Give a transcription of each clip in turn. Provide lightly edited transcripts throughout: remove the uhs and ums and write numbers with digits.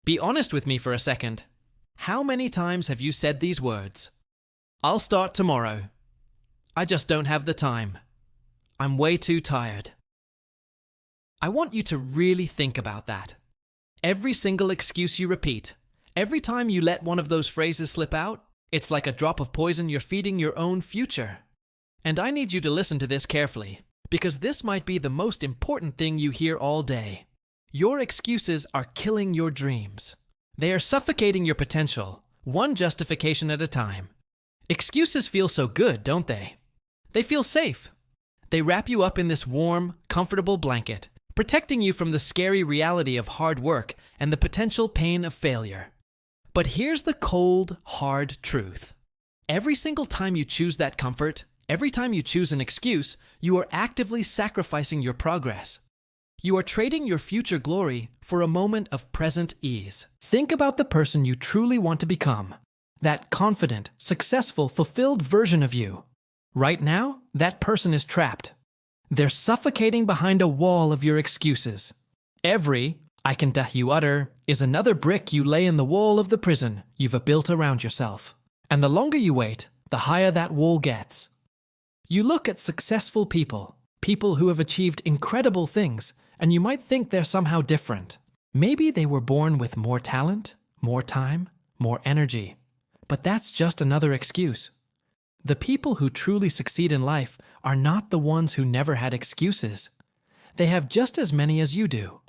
Be honest with me for a second. How many times have you said these words? I'll start tomorrow. I just don't have the time. I'm way too tired. I want you to really think about that. Every single excuse you repeat, every time you let one of those phrases slip out, it's like a drop of poison you're feeding your own future. And I need you to listen to this carefully, because this might be the most important thing you hear all day. Your excuses are killing your dreams. They are suffocating your potential, one justification at a time. Excuses feel so good, don't they? They feel safe. They wrap you up in this warm, comfortable blanket, protecting you from the scary reality of hard work and the potential pain of failure. But here's the cold, hard truth. Every single time you choose that comfort, every time you choose an excuse, you are actively sacrificing your progress. You are trading your future glory for a moment of present ease. Think about the person you truly want to become. That confident, successful, fulfilled version of you. Right now, that person is trapped. They're suffocating behind a wall of your excuses. Every "I can you utter" is another brick you lay in the wall of the prison you've built around yourself. And the longer you wait, the higher that wall gets. You look at successful people, people who have achieved incredible things, and you might think they're somehow different. Maybe they were born with more talent, more time, more energy. But that's just another excuse. The people who truly succeed in life are not the ones who never had excuses. They have just as many as you do,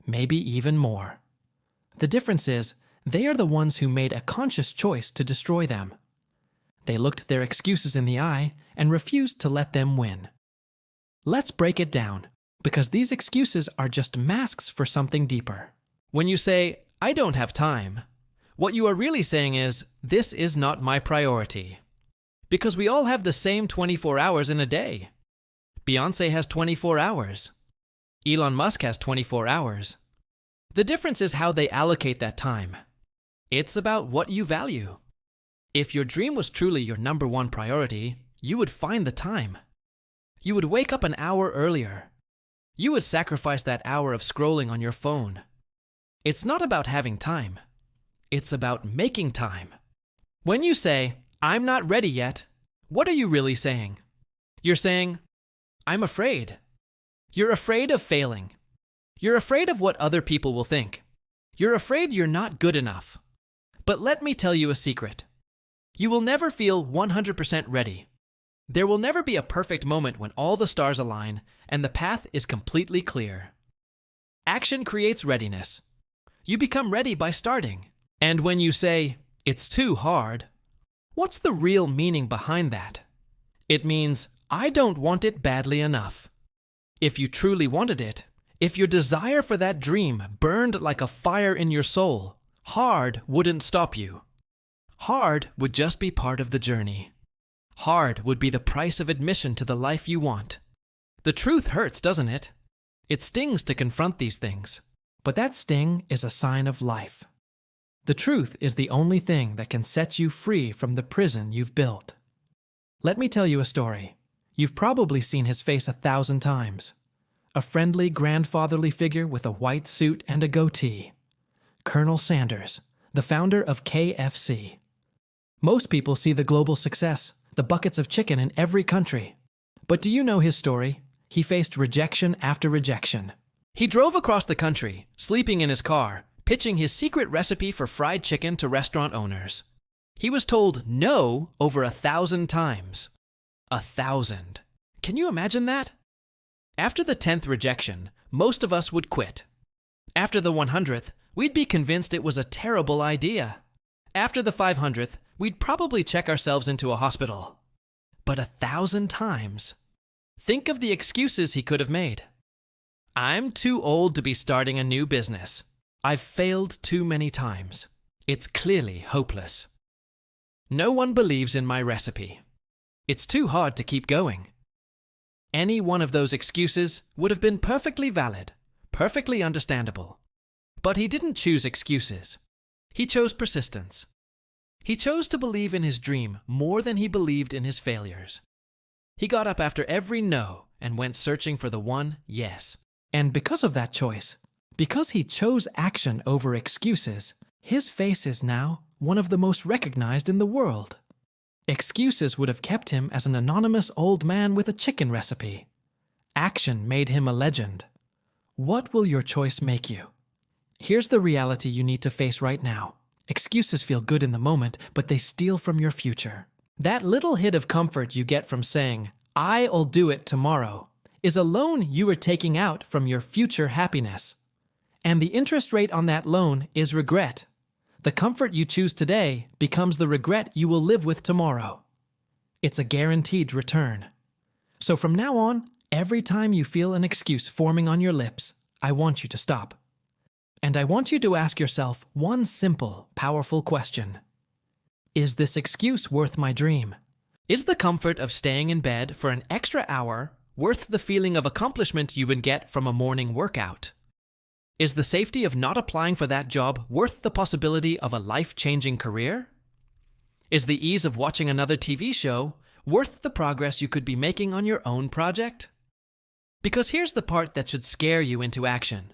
maybe even more. The difference is, they are the ones who made a conscious choice to destroy them. They looked their excuses in the eye and refused to let them win. Let's break it down, because these excuses are just masks for something deeper. When you say, "I don't have time," what you are really saying is, "This is not my priority." Because we all have the same 24 hours in a day. Beyoncé has 24 hours. Elon Musk has 24 hours. The difference is how they allocate that time. It's about what you value. If your dream was truly your number one priority, you would find the time. You would wake up an hour earlier. You would sacrifice that hour of scrolling on your phone. It's not about having time. It's about making time. When you say, "I'm not ready yet," what are you really saying? You're saying, "I'm afraid." You're afraid of failing. You're afraid of what other people will think. You're afraid you're not good enough. But let me tell you a secret. You will never feel 100% ready. There will never be a perfect moment when all the stars align and the path is completely clear. Action creates readiness. You become ready by starting. And when you say, "It's too hard," what's the real meaning behind that? It means, I don't want it badly enough. If you truly wanted it, if your desire for that dream burned like a fire in your soul, hard wouldn't stop you. Hard would just be part of the journey. Hard would be the price of admission to the life you want. The truth hurts, doesn't it? It stings to confront these things. But that sting is a sign of life. The truth is the only thing that can set you free from the prison you've built. Let me tell you a story. You've probably seen his face 1,000 times. A friendly, grandfatherly figure with a white suit and a goatee. Colonel Sanders, the founder of KFC. Most people see the global success, the buckets of chicken in every country. But do you know his story? He faced rejection after rejection. He drove across the country, sleeping in his car, pitching his secret recipe for fried chicken to restaurant owners. He was told no over 1,000 times. 1,000. Can you imagine that? After the 10th rejection, most of us would quit. After the 100th, we'd be convinced it was a terrible idea. After the 500th, we'd probably check ourselves into a hospital. But 1,000 times? Think of the excuses he could have made. "I'm too old to be starting a new business. I've failed too many times. It's clearly hopeless. No one believes in my recipe. It's too hard to keep going." Any one of those excuses would have been perfectly valid, perfectly understandable. But he didn't choose excuses. He chose persistence. He chose to believe in his dream more than he believed in his failures. He got up after every no and went searching for the one yes. And because of that choice, Because he chose action over excuses, his face is now one of the most recognized in the world. Excuses would have kept him as an anonymous old man with a chicken recipe. Action made him a legend. What will your choice make you? Here's the reality you need to face right now. Excuses feel good in the moment, but they steal from your future. That little hit of comfort you get from saying, "I'll do it tomorrow," is a loan you are taking out from your future happiness. And the interest rate on that loan is regret. The comfort you choose today becomes the regret you will live with tomorrow. It's a guaranteed return. So from now on, every time you feel an excuse forming on your lips, I want you to stop. And I want you to ask yourself one simple, powerful question. Is this excuse worth my dream? Is the comfort of staying in bed for an extra hour worth the feeling of accomplishment you would get from a morning workout? Is the safety of not applying for that job worth the possibility of a life-changing career? Is the ease of watching another TV show worth the progress you could be making on your own project? Because here's the part that should scare you into action.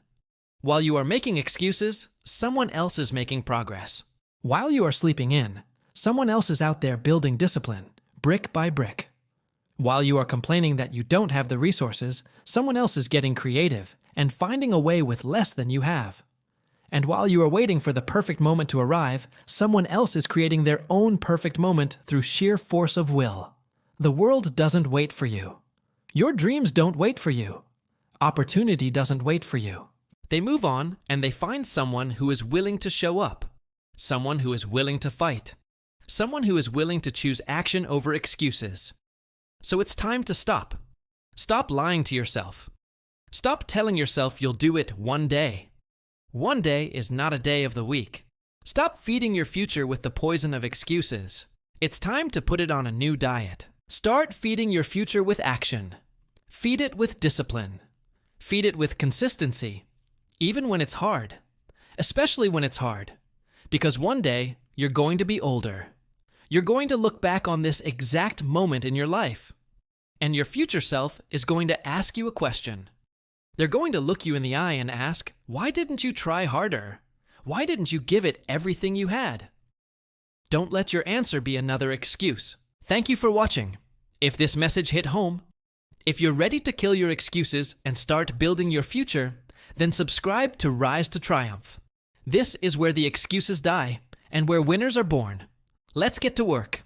While you are making excuses, someone else is making progress. While you are sleeping in, someone else is out there building discipline, brick by brick. While you are complaining that you don't have the resources, someone else is getting creative and finding a way with less than you have. And while you are waiting for the perfect moment to arrive, someone else is creating their own perfect moment through sheer force of will. The world doesn't wait for you. Your dreams don't wait for you. Opportunity doesn't wait for you. They move on and they find someone who is willing to show up, someone who is willing to fight, someone who is willing to choose action over excuses. So it's time to stop. Stop lying to yourself. Stop telling yourself you'll do it one day. One day is not a day of the week. Stop feeding your future with the poison of excuses. It's time to put it on a new diet. Start feeding your future with action. Feed it with discipline. Feed it with consistency, even when it's hard. Especially when it's hard. Because one day, you're going to be older. You're going to look back on this exact moment in your life. And your future self is going to ask you a question. They're going to look you in the eye and ask, why didn't you try harder? Why didn't you give it everything you had? Don't let your answer be another excuse. Thank you for watching. If this message hit home, if you're ready to kill your excuses and start building your future, then subscribe to Rise to Triumph. This is where the excuses die and where winners are born. Let's get to work.